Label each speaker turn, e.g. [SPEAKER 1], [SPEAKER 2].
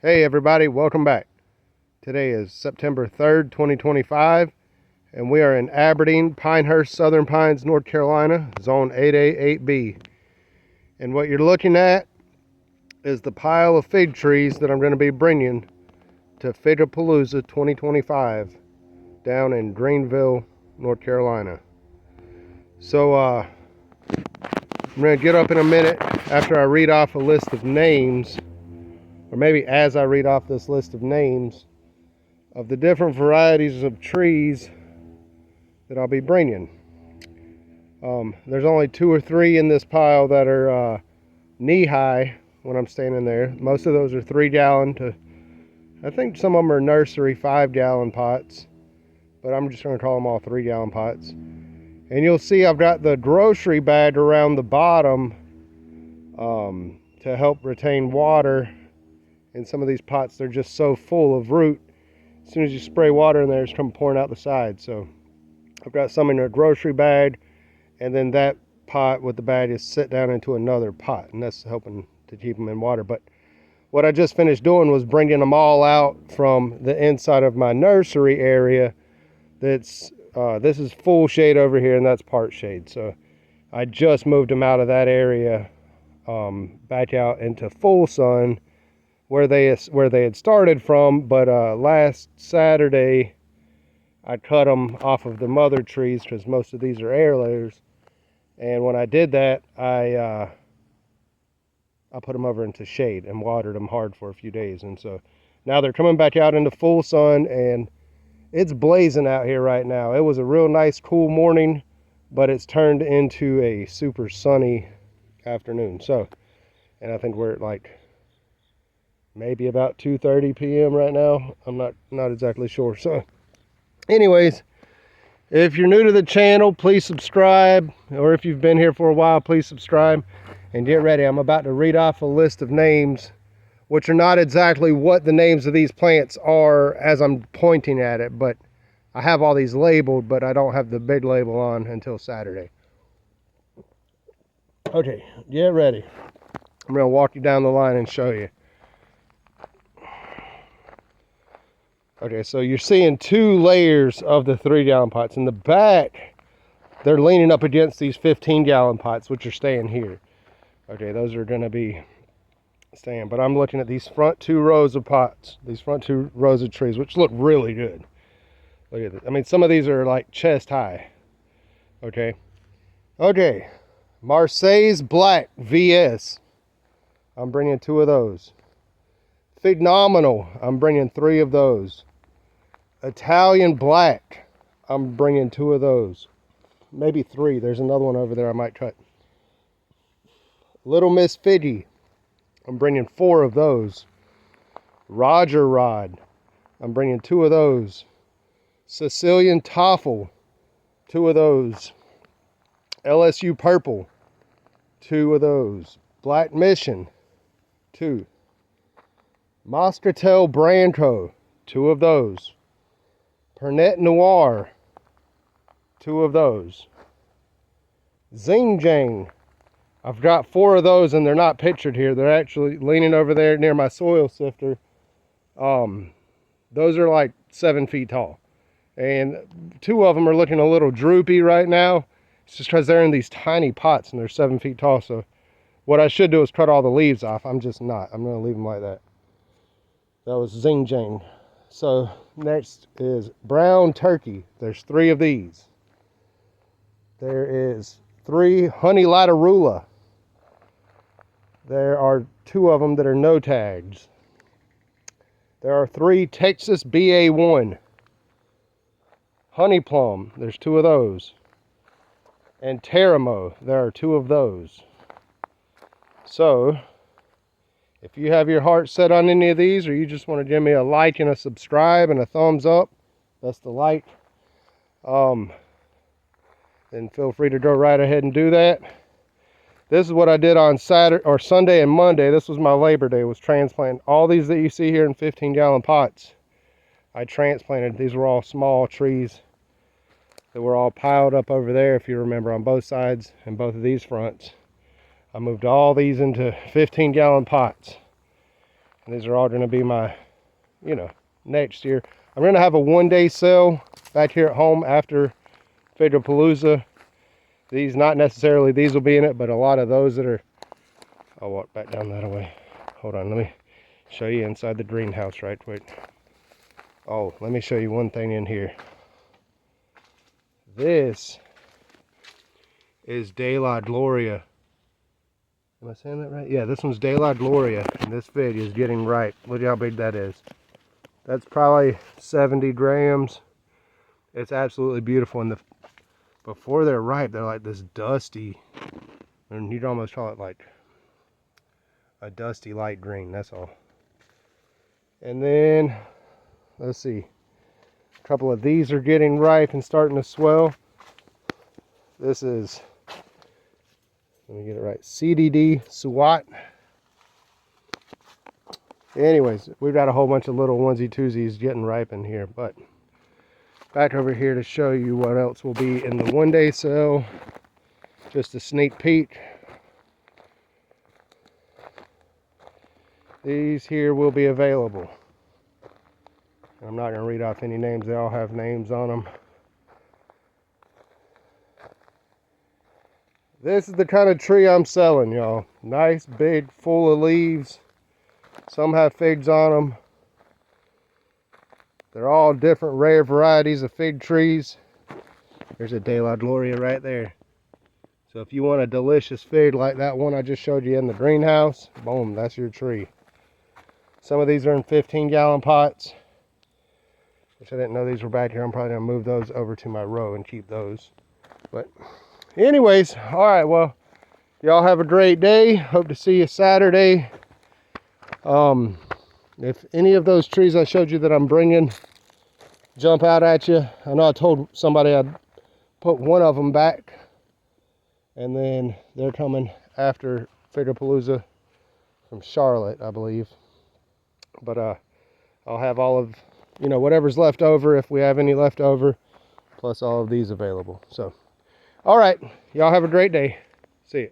[SPEAKER 1] Hey everybody, welcome back. Today is September 3rd, 2025, and we are in Aberdeen, Pinehurst, Southern Pines, North Carolina, Zone 8A, 8B. And what you're looking at is the pile of fig trees that I'm going to be bringing to Figapaloza 2025 down in Greenville, North Carolina. So I'm going to get up in a minute after I read off a list of names, or maybe as I read off this list of names of the different varieties of trees that I'll be bringing. There's only 2 or 3 in this pile that are knee-high when I'm standing there. Most of those are 3-gallon to, I think some of them are nursery 5-gallon pots, but I'm just going to call them all 3-gallon pots. And you'll see I've got the grocery bag around the bottom to help retain water. In some of these pots, they're just so full of root. As soon as you spray water in there, it's come pouring out the side. So I've got some in a grocery bag, and then that pot with the bag is set down into another pot, and that's helping to keep them in water. But what I just finished doing was bringing them all out from the inside of my nursery area. That's this is full shade over here, and that's part shade. So I just moved them out of that area back out into full sun, where they had started from. But last Saturday I cut them off of the mother trees because most of these are air layers, and when I did that I put them over into shade and watered them hard for a few days, and so now they're coming back out into full sun, and it's blazing out here right now. It was a real nice cool morning, but it's turned into a super sunny afternoon. So, and I think we're at like maybe about 2:30 p.m. right now. I'm not exactly sure. So anyways, if you're new to the channel, please subscribe, or if you've been here for a while, please subscribe and get ready. I'm about to read off a list of names, which are not exactly what the names of these plants are as I'm pointing at it, but I have all these labeled, but I don't have the big label on until Saturday. Okay, get ready. I'm going to walk you down the line and show you. Okay, so you're seeing 2 layers of the 3-gallon pots. In the back, they're leaning up against these 15-gallon pots, which are staying here. Okay, those are going to be staying. But I'm looking at these front 2 rows of pots, these front 2 rows of trees, which look really good. Look at this. I mean, some of these are like chest high. Okay. Okay. Marseilles Black VS. I'm bringing 2 of those. Phenomenal. I'm bringing 3 of those. Italian Black. I'm bringing 2 of those. Maybe 3. There's another one over there I might cut. Little Miss Figgy. I'm bringing 4 of those. Roger Rod. I'm bringing 2 of those. Sicilian Toffel. 2 of those. LSU Purple. 2 of those. Black Mission. 2. Moscatel Branco, 2 of those. Pernet Noir, 2 of those. Zing Jang, I've got 4 of those, and they're not pictured here. They're actually leaning over there near my soil sifter. Those are like 7 feet tall, and 2 of them are looking a little droopy right now. It's just because they're in these tiny pots and they're 7 feet tall. So what I should do is cut all the leaves off. I'm just not. I'm going to leave them like that. That was Zing Jang. So next is Brown Turkey. There's 3 of these. There is 3 Honey Latarula. There are 2 of them that are no tags. There are 3 Texas BA1. Honey Plum. There's 2 of those. And Teramo. There are 2 of those. So if you have your heart set on any of these, or you just want to give me a like and a subscribe and a thumbs up, that's the like, then feel free to go right ahead and do that. This is what I did on Saturday or Sunday and Monday. This was my Labor Day, was transplanting all these that you see here in 15-gallon pots. I transplanted. These were all small trees that were all piled up over there, if you remember, on both sides and both of these fronts. I moved all these into 15-gallon pots. And these are all going to be my, you know, next year. I'm going to have a one-day sale back here at home after Figapaloza. These, not necessarily these will be in it, but a lot of those that are, I'll walk back down that way. Hold on, let me show you inside the greenhouse right quick. Oh, let me show you one thing in here. This is De La Gloria. Am I saying that right? Yeah, this one's De La Gloria, and this fig is getting ripe. Look at how big that is. That's probably 70 grams. It's absolutely beautiful, and before they're ripe, they're like this dusty, and you'd almost call it like a dusty light green, that's all. And then, let's see, a couple of these are getting ripe and starting to swell. This is, let me get it right, CDD Swat. Anyways, we've got a whole bunch of little onesie twosies getting ripe in here, but back over here to show you what else will be in the one-day sale. Just a sneak peek. These here will be available. I'm not going to read off any names. They all have names on them. This is the kind of tree I'm selling, y'all. Nice, big, full of leaves. Some have figs on them. They're all different rare varieties of fig trees. There's a De La Gloria right there. So if you want a delicious fig like that one I just showed you in the greenhouse, boom, that's your tree. Some of these are in 15-gallon pots, which I didn't know these were back here. I'm probably going to move those over to my row and keep those. But anyways, all right, well, y'all have a great day. Hope to see you Saturday. If any of those trees I showed you that I'm bringing jump out at you, I know I told somebody I'd put one of them back, and then they're coming after Figapalooza from Charlotte, I believe. But I'll have all of, you know, whatever's left over, if we have any left over, plus all of these available. So, all right, y'all have a great day. See ya.